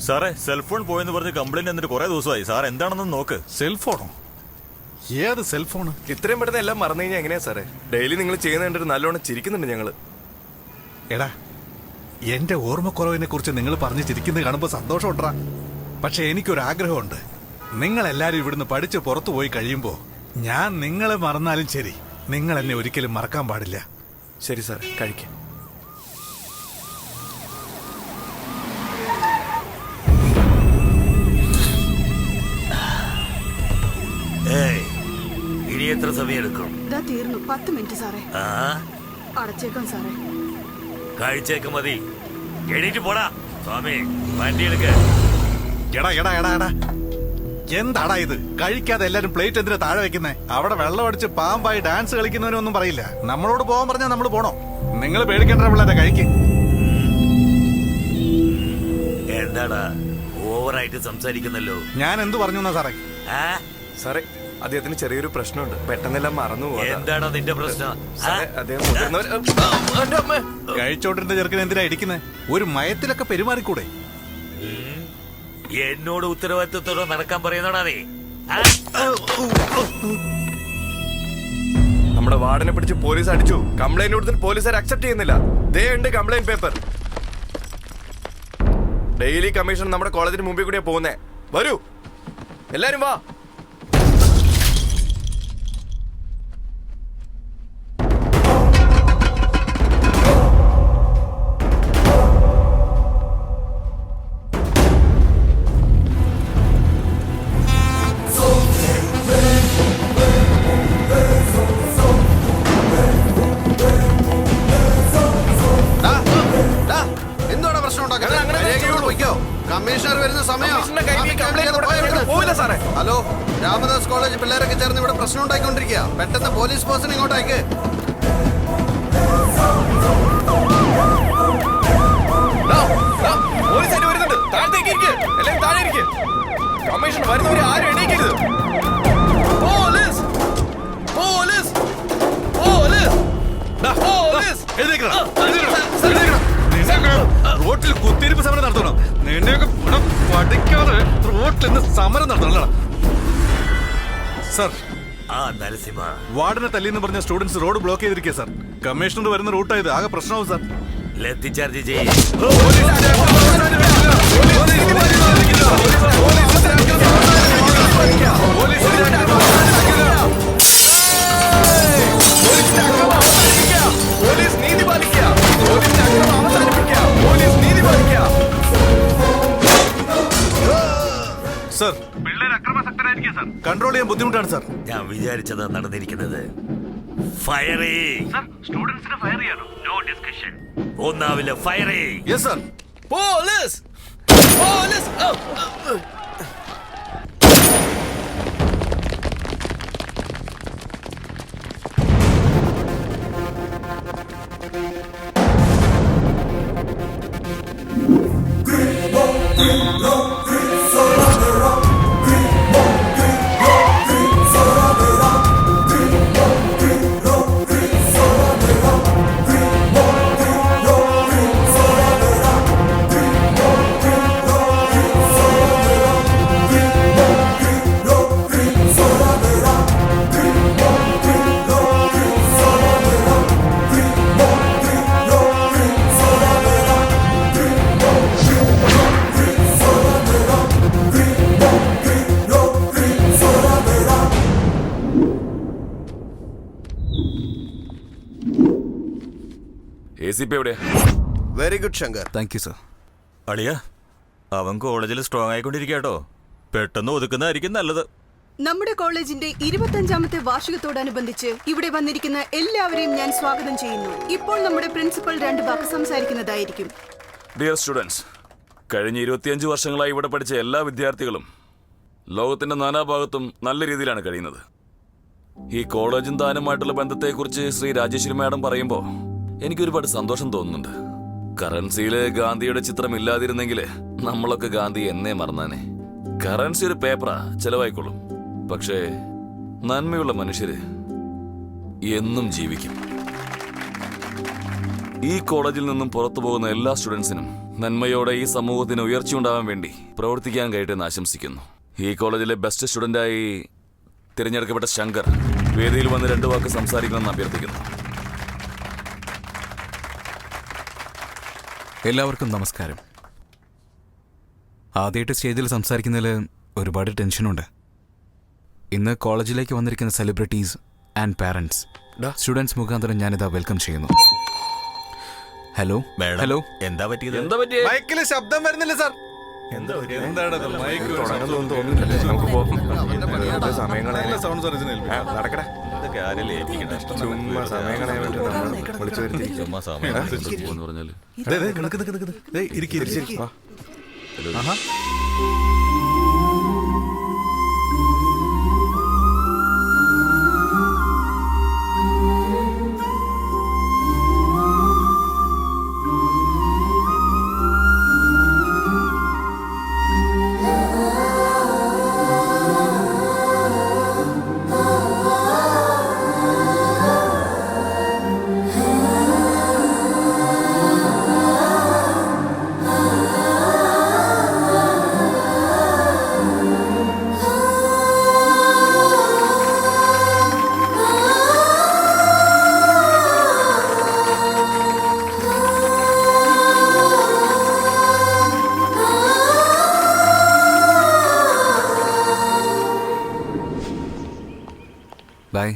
സാറേ സെൽഫോൺ പോയെന്ന് പറഞ്ഞ് കംപ്ലൈന്റ് എന്നിട്ട് കുറെ ദിവസമായി. സാർ എന്താണെന്ന് നോക്ക്. സെൽഫോണോ? ഏത് സെൽഫോണ്? ഇത്രയും പെട്ടെന്ന് എല്ലാം മറന്നു കഴിഞ്ഞാൽ എങ്ങനെയാ സാറേ? ഡെയിലി നിങ്ങൾ ചെയ്യുന്ന കണ്ടിട്ട് നല്ലോണം ചിരിക്കുന്നുണ്ട് ഞങ്ങള്. എടാ, എന്റെ ഓർമ്മക്കുറവിനെ കുറിച്ച് നിങ്ങൾ പറഞ്ഞ് ചിരിക്കുന്നത് കാണുമ്പോൾ സന്തോഷമുണ്ടാ. പക്ഷെ എനിക്കൊരാഗ്രഹമുണ്ട്. നിങ്ങളെല്ലാരും ഇവിടുന്ന് പഠിച്ച് പുറത്തു പോയി കഴിയുമ്പോ ഞാൻ നിങ്ങളെ മറന്നാലും ശരി, നിങ്ങൾ എന്നെ ഒരിക്കലും മറക്കാൻ പാടില്ല. ശരി സാർ, കഴിക്കാം. ഇനി എത്ര സമയം എടുക്കും? തീർന്നു. 10 മിനിറ്റ് സാറേ. അടച്ചേക്കാം സാറേ. കഴിച്ചേക്ക് മതി. എണീറ്റ് പോടാ സ്വാമി, വണ്ടി എടുക്ക. എടാ എടാ എടാ എടാ, എന്താടാ ഇത്? കഴിക്കാതെ എല്ലാരും പ്ലേറ്റ് എന്തിനാ താഴെ വെക്കുന്നേ? അവിടെ വെള്ളം അടിച്ച് പാമ്പായി ഡാൻസ് കളിക്കുന്നവനൊന്നും പറയില്ല. നമ്മളോട് പോകാൻ പറഞ്ഞാൽ നമ്മൾ പോണോ? നിങ്ങൾ പേടിക്കേണ്ട പിള്ളേരെ കഴിക്ക്. എന്താടാ ഓവറായിട്ട് സംസാരിക്കുന്നല്ലോ? ഞാൻ എന്ത് പറഞ്ഞു എന്നാ സാറേ? സാറേ, അദ്ദേഹത്തിന് ചെറിയൊരു പ്രശ്നമുണ്ട്. പെട്ടെന്നെല്ലാം മറന്നു പോവാ. എന്താടാ നിന്റെ പ്രശ്നം? കഴിച്ചോണ്ടിരുന്ന ചെറുക്കൻ എന്തിനാ ഇടിക്കുന്നേ? ഒരു മയത്തിലൊക്കെ പെരുമാറിക്കൂടെ? എന്നോട് ഉത്തരവാദിത്വത്തോടെ നടക്കാൻ പറയുന്നോടാ നീ? നമ്മുടെ വാർഡനെ പിടിച്ച് പോലീസ് അടിച്ചു. കംപ്ലൈന്റ് കൊടുത്തിട്ട് പോലീസുകാർ അക്സെപ്റ്റ് ചെയ്യുന്നില്ല. ദേ ഉണ്ട് കംപ്ലൈന്റ് പേപ്പർ. ഡെയിലി കമ്മീഷൻ നമ്മുടെ കോളേജിന് മുമ്പിൽ കൂടിയാ പോകുന്നേ. വരൂ എല്ലാരും വാ. കമ്മീഷണർ വരുന്ന സമയം. ഹലോ, രാമദാസ് കോളേജ് പിള്ളേരൊക്കെ ചേർന്ന് ഇവിടെ പ്രശ്നം ഉണ്ടായിക്കൊണ്ടിരിക്കുക. പെട്ടെന്ന് പോലീസ് പേഴ്സൺ ഇങ്ങോട്ടേക്ക്. കമ്മീഷൻ വരുന്നവരെ ആരും എണീക്കരുത്. പോലീസ് പോലീസ് റോട്ടിൽ കുത്തിരിപ്പ് സമരം നടത്തണം. നിന്നെയൊക്കെ പഠിക്കാതെ റോട്ടിൽ നിന്ന് സമരം നടത്തണം. സർ, നരസിംഹ, വാർഡിനെ തല്ലിന്ന് പറഞ്ഞ സ്റ്റുഡൻസ് റോഡ് ബ്ലോക്ക് ചെയ്തിരിക്കുക സർ. കമ്മീഷണർ വരുന്ന റൂട്ടായത്. ആകെ പ്രശ്നമാവും സർ. ലത്തി ചാർജ് ചെയ്യും. സർ, കൺട്രോൾ ചെയ്യാൻ ബുദ്ധിമുട്ടാണ് സർ. ഞാൻ വിചാരിച്ചത് നടന്നിരിക്കുന്നത്. ഫയർ ഒന്നാവില്ല. Fire. Yes sir. Police police. Very good Shankar. Thank you sir. അളിയ, അവൻ കോളേജിൽ സ്ട്രോങ് ആയിക്കൊണ്ടിരിക്കട്ടോ. പെട്ടെന്ന് ഒതുക്കുന്നതായിരിക്കും നല്ലത്. നമ്മുടെ കോളേജിന്റെ 25ാമത്തെ വാർഷികത്തോടനുബന്ധിച്ച് ഇവിടെ വന്നിരിക്കുന്ന എല്ലാവരെയും ഞാൻ സ്വാഗതം ചെയ്യുന്നു. ഇപ്പോൾ നമ്മുടെ പ്രിൻസിപ്പൽ 2 വാക്ക് സംസാരിക്കുന്നതായിരിക്കും. ഡിയർ സ്റ്റുഡൻസ്, കഴിഞ്ഞ 25 വർഷങ്ങളായി ഇവിടെ പഠിച്ച എല്ലാ വിദ്യാർത്ഥികളും ലോകത്തിന്റെ നാനാഭാഗത്തും നല്ല രീതിയിലാണ് കഴിയുന്നത്. ഈ കോളേജും താനുമായിട്ടുള്ള ബന്ധത്തെക്കുറിച്ച് ശ്രീ രാജേശ്വരി മാഡം പറയുമ്പോൾ എനിക്കൊരുപാട് സന്തോഷം തോന്നുന്നുണ്ട്. കറൻസിയില് ഗാന്ധിയുടെ ചിത്രം ഇല്ലാതിരുന്നെങ്കിൽ നമ്മളൊക്കെ ഗാന്ധി എന്നേ മറന്നാനെ. കറൻസി ഒരു പേപ്പറാ, ചെലവായിക്കൊള്ളും. പക്ഷേ നന്മയുള്ള മനുഷ്യര് എന്നും ജീവിക്കും. ഈ കോളേജിൽ നിന്നും പുറത്തു പോകുന്ന എല്ലാ സ്റ്റുഡൻസിനും നന്മയോടെ ഈ സമൂഹത്തിന് ഉയർച്ചയുണ്ടാവാൻ വേണ്ടി പ്രവർത്തിക്കാൻ കഴിയട്ടെന്ന് ആശംസിക്കുന്നു. ഈ കോളേജിലെ ബെസ്റ്റ് സ്റ്റുഡന്റായി തിരഞ്ഞെടുക്കപ്പെട്ട ശങ്കർ വേദിയിൽ വന്ന് 2 വാക്ക് സംസാരിക്കണമെന്ന് അഭ്യർത്ഥിക്കുന്നു. എല്ലാവർക്കും നമസ്കാരം. ആദ്യമായിട്ട് സ്റ്റേജിൽ സംസാരിക്കുന്നതിൽ ഒരുപാട് ടെൻഷനുണ്ട്. ഇന്ന് കോളേജിലേക്ക് വന്നിരിക്കുന്ന സെലിബ്രിറ്റീസ് ആൻഡ് പാരൻസ്, സ്റ്റുഡൻസ് മുഖാന്തരം ഞാനിതാ വെൽക്കം ചെയ്യുന്നു. Hello madam, hello. എന്താ പറ്റിയത്? എന്താ പറ്റിയേ? മൈക്കില് ശബ്ദം വരുന്നില്ല സാർ. എന്താണത്? മൈക്ക് സൗണ്ട് സർവീസിന് നടക്കടാ. ഇതൊക്കെ ആരെങ്കിലും ഏൽപ്പിക്കണ്ട. ചുമ്മാ സമയം കളയാൻ വേണ്ടി നമ്മൾ വിളിച്ചു വരുത്തി. ചുമ്മാ സമയം എന്ന് പറഞ്ഞാല് ഇരിക്കും. ബൈ.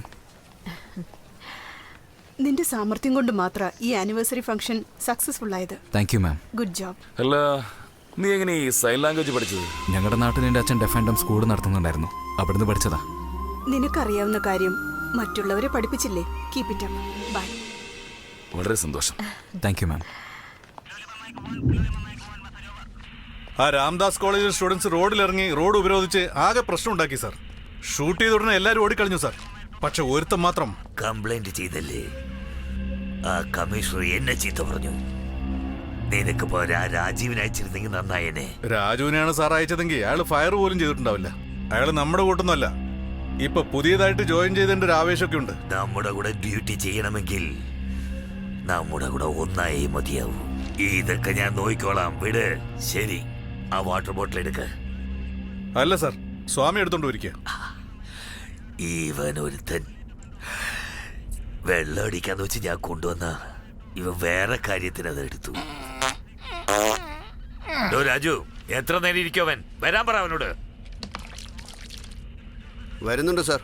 നിന്റെ സാമർത്ഥ്യം കൊണ്ട് മാത്രം ഈ ആനിവേഴ്സറി ഫംഗ്ഷൻ സക്സസ്ഫുൾ ആയത്. Thank you ma'am. Good job. അല്ല, നീ എങ്ങനെ ഈ സൈൻ ലാംഗ്വേജ് പഠിച്ചത്? ഞങ്ങളുടെ നാട്ടിൽ എൻ്റെ അച്ഛൻ ഡെഫ് ആൻഡ് ഡംബ് സ്കൂൾ നടത്തുന്നുണ്ടായിരുന്നു. അവിടുന്ന് പഠിച്ചതാ. നിനക്കറിയാവുന്ന കാര്യം മറ്റുള്ളവരെ പഠിപ്പിച്ചില്ലേ? Keep it up. ബൈ. വളരെ സന്തോഷം. Thank you ma'am. ആ രാംദാസ് കോളേജിലെ സ്റ്റുഡൻസ് റോഡിലിറങ്ങി റോഡ് ഉപരോധിച്ച് ആകെ പ്രശ്നം ഉണ്ടാക്കി സാർ. ഷൂട്ട് ചെയ്ത ഉടനെ എല്ലാവരും ഓടിക്കളഞ്ഞു സാർ. പക്ഷെ ഒരുത്തം മാത്രം കംപ്ലൈന്റ് ചെയ്തല്ലേ? ആ കമ്മീഷണർ എന്നെ ചീത്ത പറഞ്ഞു. നിനക്ക് പോരാ രാജീവിനെ അയച്ചിരുന്നെങ്കിൽ നന്നായേനെ. രാജുവിനെയാണ് സാർ അയച്ചതെങ്കിൽ അയാൾ ഫയർ പോലും ചെയ്തിട്ടുണ്ടാവില്ല. അയാൾ നമ്മുടെ കൂട്ടൊന്നുമല്ല. ഇപ്പൊ പുതിയതായിട്ട് ജോയിൻ ചെയ്തതിന്റെ ഒരു ആവേശമൊക്കെ ഉണ്ട്. നമ്മുടെ കൂടെ ഡ്യൂട്ടി ചെയ്യണമെങ്കിൽ നമ്മുടെ കൂടെ ഒന്നായി മതിയാവൂ. ഇതൊക്കെ ഞാൻ നോക്കിക്കോളാം. വിട്. ശരി, ആ വാട്ടർ ബോട്ടിൽ എടുക്ക. അല്ല സാർ, സ്വാമി എടുത്തോണ്ട് പോയിരിക്കുക. ഇവൻ ഒരുത്തൻ വെള്ളം അടിക്കാന്ന് വെച്ച് ഞാൻ കൊണ്ടുവന്ന ഇവൻ വേറെ കാര്യത്തിന് അത് എടുത്തു. രാജു, എത്ര നേരം ഇരിക്കും അവൻ? വരാൻ പറ അവനോട്. വരുന്നുണ്ട് സാർ.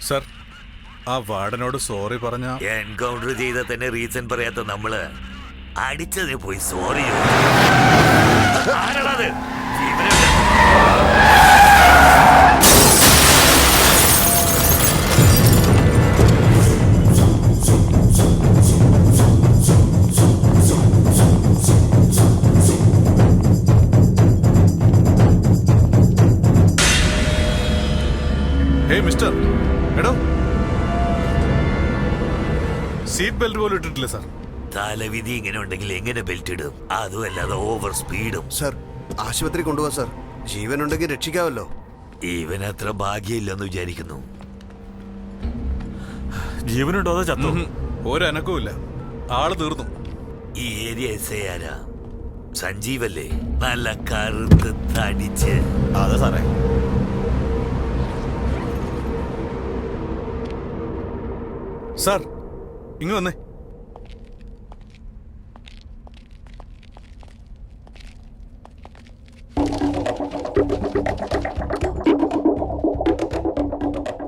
സാർ, ആ വാർഡനോട് സോറി പറഞ്ഞ എൻകൗണ്ടർ ചെയ്ത തന്നെ റീസൺ പറയാത്ത നമ്മള് അടിച്ചതിന് പോയി സോറി. ആരാണത്? ഹേ മിസ്റ്റർ, എടോ, സീറ്റ് ബെൽറ്റ് പോലും ഇട്ടിട്ടില്ല സാർ. തലവിധി ഇങ്ങനെ ഉണ്ടെങ്കിൽ എങ്ങനെ ബെൽറ്റ് ഇടും? അതുമല്ലാതെ ഓവർ സ്പീഡും. സാർ, ആശുപത്രി കൊണ്ടുപോവാ സാർ. ജീവനുണ്ടെങ്കിൽ രക്ഷിക്കാവല്ലോ. ഇവനത്ര ഭാഗ്യമില്ലെന്ന് വിചാരിക്കുന്നു. ജീവനുണ്ടോ അതോ ചത്തോ? ഒരനക്കവുമില്ല. ആള് തീർന്നു. ഈ ഏരിയ എസ് ആരാ? സഞ്ജീവല്ലേ? നല്ല കറുത്ത് തടിച്ച്. അതെ സാറേ. സാർ, ഇങ്ങ് വന്നേ.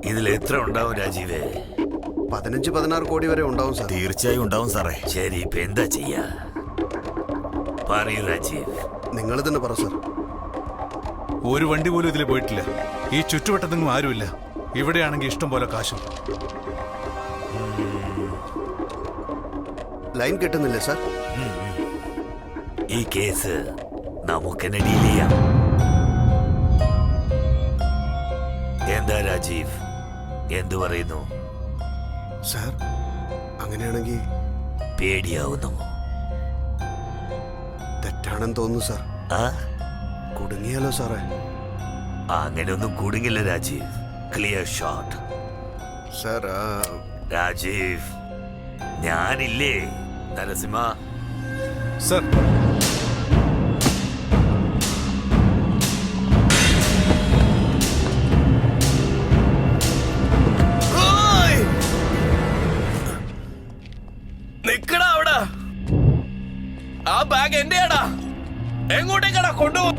ഇതിൽ എത്ര ഉണ്ടാവും രാജീവേ? 15-16 കോടി വരെ ഉണ്ടാവും സാർ. തീർച്ചയായും ഉണ്ടാവും സാറേ. ശരി, ഇപ്പൊ എന്താ ചെയ്യാ? പറയൂ രാജീവ്. നിങ്ങൾ തന്നെ പറ സാർ. ഒരു വണ്ടി പോലും ഇതിൽ പോയിട്ടില്ല. ഈ ചുറ്റുവട്ടത്തെങ്ങും ആരുമില്ല. ഇവിടെയാണെങ്കിൽ ഇഷ്ടം പോലെ കാശും. ലൈൻ കിട്ടുന്നില്ലേ സാർ? ഈ കേസ് നമുക്കെന്നെ ഡീൽ ചെയ്യാം. എന്താ രാജീവ്, എന്തു പറയുന്നു? സാർ, അങ്ങനെയാണെങ്കിൽ പേടിയാവുന്നു. തെറ്റാണെന്ന് തോന്നുന്നു സാർ. ആ, കുടുങ്ങിയാലോ സാറേ? അങ്ങനെയൊന്നും കുടുങ്ങില്ല Rajeev. Clear shot. Sir, Rajeev, ഞാനില്ലേ നരസിംഹ? സാർ, എങ്ങോട്ടേക്കാടാ കൊണ്ടുപോ